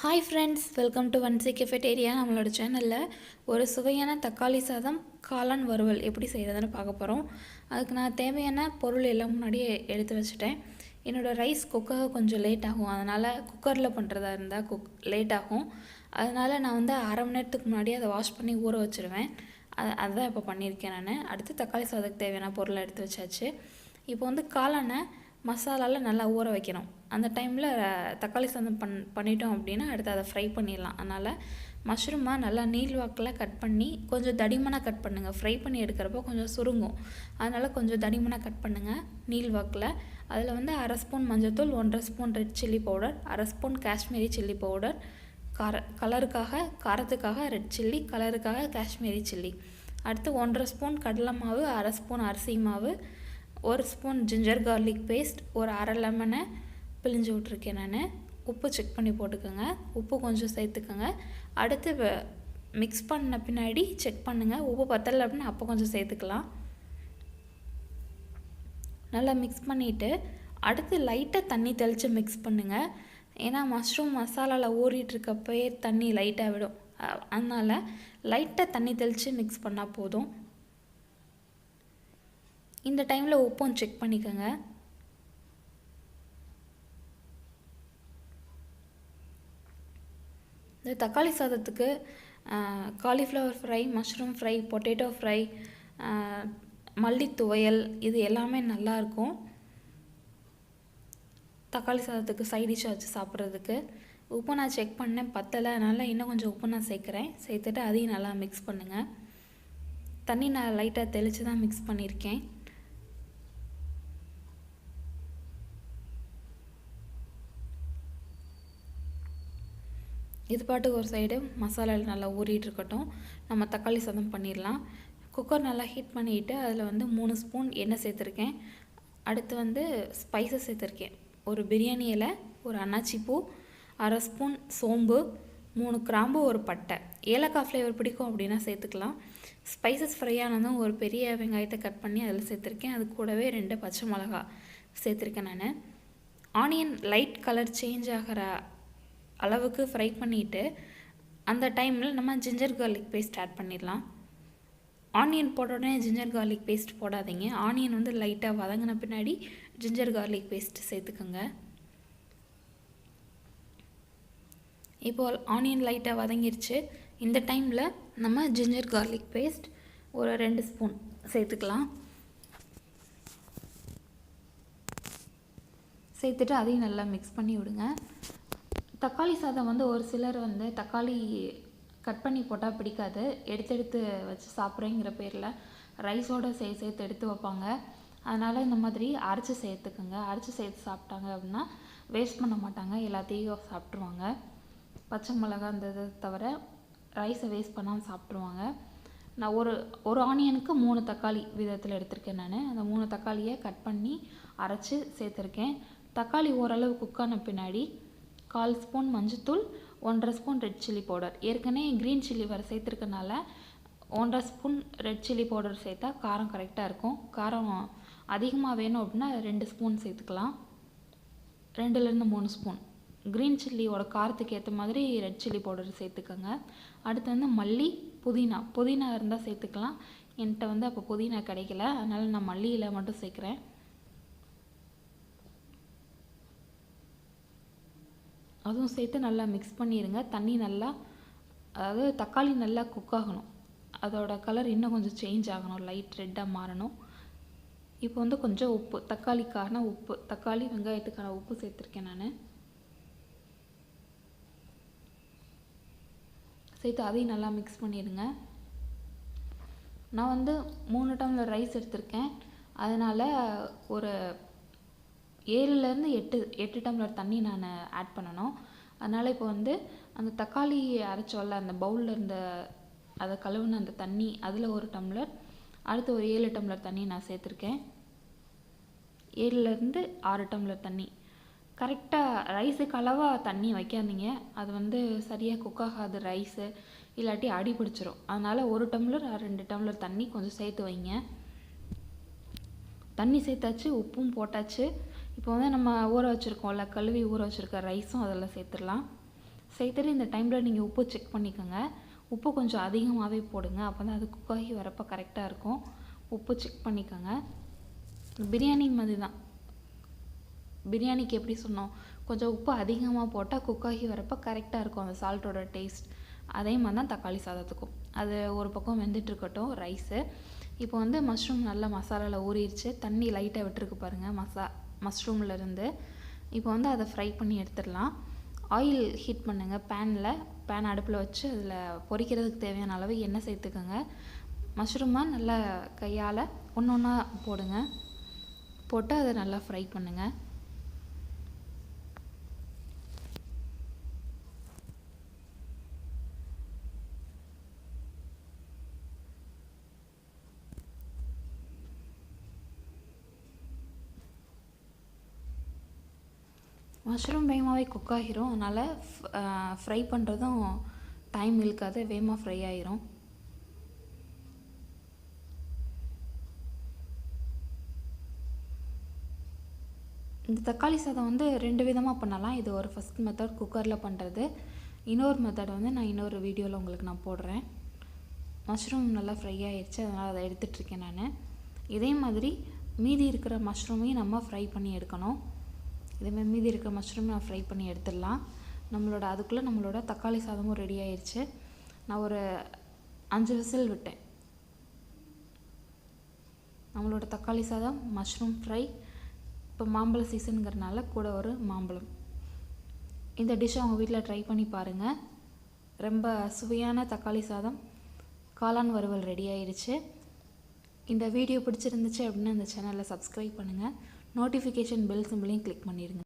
Hi friends, welcome to one C cafeteria. நம்மளோட சேனலில் ஒரு சுவையான தக்காளி சாதம் காளான் வறுவல் எப்படி செய்கிறதுன்னு பார்க்க போகிறோம். அதுக்கு நான் தேவையான பொருள் எல்லாம் முன்னாடியே எடுத்து வச்சுட்டேன். என்னோடய ரைஸ் குக்காக கொஞ்சம் லேட் ஆகும், அதனால் குக்கரில் பண்ணுறதா இருந்தால் லேட் ஆகும். அதனால் நான் வந்து அரை மணி நேரத்துக்கு முன்னாடி அதை வாஷ் பண்ணி ஊற வச்சுருவேன். அதுதான் இப்போ பண்ணியிருக்கேன் நான். அடுத்து தக்காளி சாதத்துக்கு தேவையான பொருளை எடுத்து வச்சாச்சு. இப்போ வந்து காளானை மசாலாவில் நல்லா ஊற வைக்கணும். அந்த டைமில் தக்காளி சாதம் பண்ணிட்டோம் அப்படின்னா அடுத்து அதை ஃப்ரை பண்ணிடலாம். அதனால் மஷ்ரூமை நல்லா நீள்வாக்கில் கட் பண்ணி கொஞ்சம் தடிமனாக கட் பண்ணுங்கள். ஃப்ரை பண்ணி எடுக்கிறப்போ கொஞ்சம் சுருங்கும், அதனால் கொஞ்சம் தடிமனாக கட் பண்ணுங்கள் நீள்வாக்கில். அதில் வந்து அரை ஸ்பூன் மஞ்சள்தூள், 1.5 ஸ்பூன் ரெட் சில்லி பவுடர், அரை ஸ்பூன் காஷ்மீரி சில்லி பவுடர், காரத்துக்காக ரெட் சில்லி, கலருக்காக காஷ்மீரி சில்லி. அடுத்து 1.5 ஸ்பூன் கடலை மாவு, அரை ஸ்பூன் அரிசி மாவு, 1 ஸ்பூன் ஜிஞ்சர் கார்லிக் பேஸ்ட், ஒரு அரை லெமனை பிழிஞ்சு விட்ருக்கேன் நான். உப்பு செக் பண்ணி போட்டுக்கோங்க, உப்பு கொஞ்சம் சேர்த்துக்கோங்க. அடுத்து மிக்ஸ் பண்ண பின்னாடி செக் பண்ணுங்கள், உப்பு பத்தலை அப்படின்னா அப்போ கொஞ்சம் சேர்த்துக்கலாம். நல்லா மிக்ஸ் பண்ணிவிட்டு அடுத்து லைட்டாக தண்ணி தெளித்து மிக்ஸ் பண்ணுங்கள். ஏன்னா மஷ்ரூம் மசாலாவில் ஊறிட்டுருக்கப்பயே தண்ணி லைட்டாக விடும், அதனால் லைட்டாக தண்ணி தெளித்து மிக்ஸ் பண்ணால் போதும். இந்த டைமில் உப்பும் செக் பண்ணிக்கோங்க. இந்த தக்காளி சாதத்துக்கு cauliflower fry, mushroom fry, potato fry, மல்லி துவையல் இது எல்லாமே நல்லாயிருக்கும். தக்காளி சாதத்துக்கு சைட் டிஷ்ஷாக வச்சு சாப்பிட்றதுக்கு. உப்பு நான் செக் பண்ணேன், பத்தலை, அதனால் இன்னும் கொஞ்சம் உப்பு நான் சேர்க்குறேன். சேர்த்துட்டு அதையும் நல்லா மிக்ஸ் பண்ணுங்கள். தண்ணி நான் லைட்டாக தெளித்து தான் மிக்ஸ் பண்ணியிருக்கேன். இது பாட்டுக்கு ஒரு சைடு மசாலாவில் நல்லா ஊறிட்டு இருக்கட்டும். நம்ம தக்காளி சாதம் பண்ணிடலாம். குக்கர் நல்லா ஹீட் பண்ணிவிட்டு அதில் வந்து 3 ஸ்பூன் எண்ணெய் சேர்த்துருக்கேன். அடுத்து வந்து ஸ்பைசஸ் சேர்த்துருக்கேன். ஒரு பிரியாணி இலை, ஒரு அன்னாச்சி பூ, அரை ஸ்பூன் சோம்பு, 3 கிராம்பு, ஒரு பட்டை. ஏலக்காய் ஃப்ளேவர் பிடிக்கும் அப்படின்னா சேர்த்துக்கலாம். ஸ்பைசஸ் ஃப்ரை ஆனதும் ஒரு பெரிய வெங்காயத்தை கட் பண்ணி அதில் சேர்த்துருக்கேன். அது கூடவே 2 பச்சை மிளகா சேர்த்துருக்கேன் நான். ஆனியன் லைட் கலர் சேஞ்ச் ஆகிற அளவுக்கு ஃப்ரை பண்ணிவிட்டு அந்த டைமில் நம்ம ஜிஞ்சர் கார்லிக் பேஸ்ட் ஆட் பண்ணிடலாம். ஆனியன் போட்ட உடனே ஜிஞ்சர் கார்லிக் பேஸ்ட் போடாதீங்க. ஆனியன் வந்து லைட்டாக வதங்கின பின்னாடி ஜிஞ்சர் கார்லிக் பேஸ்ட் சேர்த்துக்கோங்க. இப்போது ஆனியன் லைட்டாக வதங்கிருச்சு. இந்த டைமில் நம்ம ஜிஞ்சர் கார்லிக் பேஸ்ட் ஒரு 2 ஸ்பூன் சேர்த்துக்கலாம். சேர்த்துட்டு அதையும் நல்லா மிக்ஸ் பண்ணி விடுங்க. தக்காளி சாதம் வந்து ஒரு சிலர் வந்து தக்காளி கட் பண்ணி போட்டால் பிடிக்காது, எடுத்து வச்சு சாப்பிட்றேங்கிற பேரில் ரைஸோடு சேர்த்து எடுத்து வைப்பாங்க. அதனால் இந்த மாதிரி அரைச்சி சேர்த்துக்குங்க. அரைச்சி சேர்த்து சாப்பிட்டாங்க அப்படின்னா வேஸ்ட் பண்ண மாட்டாங்க, எல்லாத்தையும் சாப்பிட்ருவாங்க. பச்சை மிளகா அந்த இதை தவிர ரைஸை வேஸ்ட் பண்ணாமல் சாப்பிட்ருவாங்க. நான் ஒரு ஆனியனுக்கு 3 தக்காளி விதத்தில் எடுத்திருக்கேன் நான். அந்த 3 தக்காளியை கட் பண்ணி அரைச்சி சேர்த்துருக்கேன். தக்காளி ஓரளவு குக்கான பின்னாடி 1/4 ஸ்பூன் மஞ்சத்தூள், 1.5 ஸ்பூன் ரெட் சில்லி பவுடர். ஏற்கனவே க்ரீன் சில்லி வர சேர்த்துருக்கனால 1.5 ஸ்பூன் ரெட் சில்லி பவுடர் சேர்த்தா காரம் கரெக்டாக இருக்கும். காரம் அதிகமாக வேணும் அப்படின்னா 2 ஸ்பூன் சேர்த்துக்கலாம். 2லேருந்து 3 ஸ்பூன். க்ரீன் சில்லியோட காரத்துக்கு ஏற்ற மாதிரி ரெட் சில்லி பவுடர் சேர்த்துக்கோங்க. அடுத்து வந்து மல்லி, புதினா இருந்தால் சேர்த்துக்கலாம். என்கிட்ட வந்து அப்போ புதினா கிடைக்கல, அதனால் நான் மல்லியில் மட்டும் சேர்க்குறேன். அதுவும் சேர்த்து நல்லா மிக்ஸ் பண்ணிடுங்க. தண்ணி நல்லா, அதாவது தக்காளி நல்லா குக் ஆகணும், அதோட கலர் இன்னும் கொஞ்சம் சேஞ்ச் ஆகணும், லைட் ரெட்டாக மாறணும். இப்போ வந்து கொஞ்சம் உப்பு, தக்காளிக்கான உப்பு, தக்காளி வெங்காயத்துக்கான உப்பு சேர்த்துருக்கேன் நான். சேர்த்து அதையும் நல்லா மிக்ஸ் பண்ணிடுங்க. நான் வந்து 3 டம்ளர் ரைஸ் எடுத்திருக்கேன், அதனால் ஒரு 7லேருந்து 8 டம்ளர் தண்ணி நான் ஆட் பண்ணணும். அதனால் இப்போ வந்து அந்த தக்காளி அரைச்சோல்ல அந்த பவுலில் இருந்த அதை கழுவுன அந்த தண்ணி, அதில் 1 டம்ளர், அடுத்து ஒரு 7 டம்ளர் தண்ணி நான் சேர்த்துருக்கேன். 7லேருந்து 6 டம்ளர் தண்ணி. கரெக்டாக ரைஸுக்கு அளவாக தண்ணி வைக்காதீங்க, அது வந்து சரியாக குக் ஆகாது ரைஸு, இல்லாட்டி அடி பிடிச்சிரும். அதனால் 1 டம்ளர் 2 டம்ளர் தண்ணி கொஞ்சம் சேர்த்து வைங்க. தண்ணி சேர்த்தாச்சு, உப்பும் போட்டாச்சு. இப்போ வந்து நம்ம ஊற வச்சுருக்கோம்ல, கழுவி ஊற வச்சுருக்க ரைஸும் அதில் சேர்த்துடலாம். சேர்த்துட்டு இந்த டைமில் நீங்கள் உப்பு செக் பண்ணிக்கோங்க. உப்பு கொஞ்சம் அதிகமாகவே போடுங்க, அப்போ தான் அது குக்காகி வரப்போ கரெக்டாக இருக்கும். உப்பு செக் பண்ணிக்கோங்க. பிரியாணி மாதிரி தான், பிரியாணிக்கு எப்படி சொன்னோம், கொஞ்சம் உப்பு அதிகமாக போட்டால் குக்காகி வரப்போ கரெக்டாக இருக்கும் அந்த சால்ட்டோட டேஸ்ட். அதே மாதிரி தான் தக்காளி சாதத்துக்கும். அது ஒரு பக்கம் வெந்துட்டுருக்கட்டும் ரைஸு. இப்போ வந்து மஷ்ரூம் நல்லா மசாலாவில் ஊறிடுச்சு, தண்ணி லைட்டாக விட்டுருக்கு பாருங்கள் மஷ்ரூம்லேருந்து. இப்போ வந்து அதை ஃப்ரை பண்ணி எடுத்துடலாம். ஆயில் ஹீட் பண்ணுங்கள், பேன் அடுப்பில் வச்சு அதில் பொரிக்கிறதுக்கு தேவையான அளவு எண்ணெய் சேர்த்துக்கோங்க. மஷ்ரூமாக நல்லா கையால் ஒன்று ஒன்றா போடுங்க, போட்டு அதை நல்லா ஃப்ரை பண்ணுங்கள். மஷ்ரூம் வேகமாகவே குக் ஆகிரும், அதனால் ஃப்ரை பண்ணுறதும் டைம் இழுக்காது, வேகமாக ஃப்ரை ஆகிரும். இந்த தக்காளி சாதம் வந்து 2 விதமாக பண்ணலாம். இது ஒரு ஃபஸ்ட் மெத்தட் குக்கரில் பண்ணுறது. இன்னொரு மெத்தட் வந்து நான் இன்னொரு வீடியோவில் உங்களுக்கு நான் போடுறேன். மஷ்ரூம் நல்லா ஃப்ரை ஆகிடுச்சு, அதனால் அதை எடுத்துகிட்ருக்கேன் நான். இதே மாதிரி மீதி இருக்கிற மஷ்ரூமையும் நம்ம ஃப்ரை பண்ணி எடுக்கணும். இதேமாதிரி மீதி இருக்கிற மஷ்ரூம் நான் ஃப்ரை பண்ணி எடுத்துடலாம். அதுக்குள்ளே நம்மளோட தக்காளி சாதமும் ரெடி ஆயிடுச்சு. நான் ஒரு 5 விசில் விட்டேன். நம்மளோட தக்காளி சாதம், மஷ்ரூம் ஃப்ரை. இப்போ மாம்பழ சீசனுங்கிறனால கூட ஒரு மாம்பழம். இந்த டிஷ்ஷை அவங்க வீட்டில் ட்ரை பண்ணி பாருங்கள். ரொம்ப சுவையான தக்காளி சாதம், காளான் வறுவல் ரெடி ஆயிடுச்சு. இந்த வீடியோ பிடிச்சிருந்துச்சு அப்படின்னா இந்த சேனலை சப்ஸ்கிரைப் பண்ணுங்கள். நோட்டிஃபிகேஷன் பெல் சிம்பிளையும் கிளிக் பண்ணிடுங்க.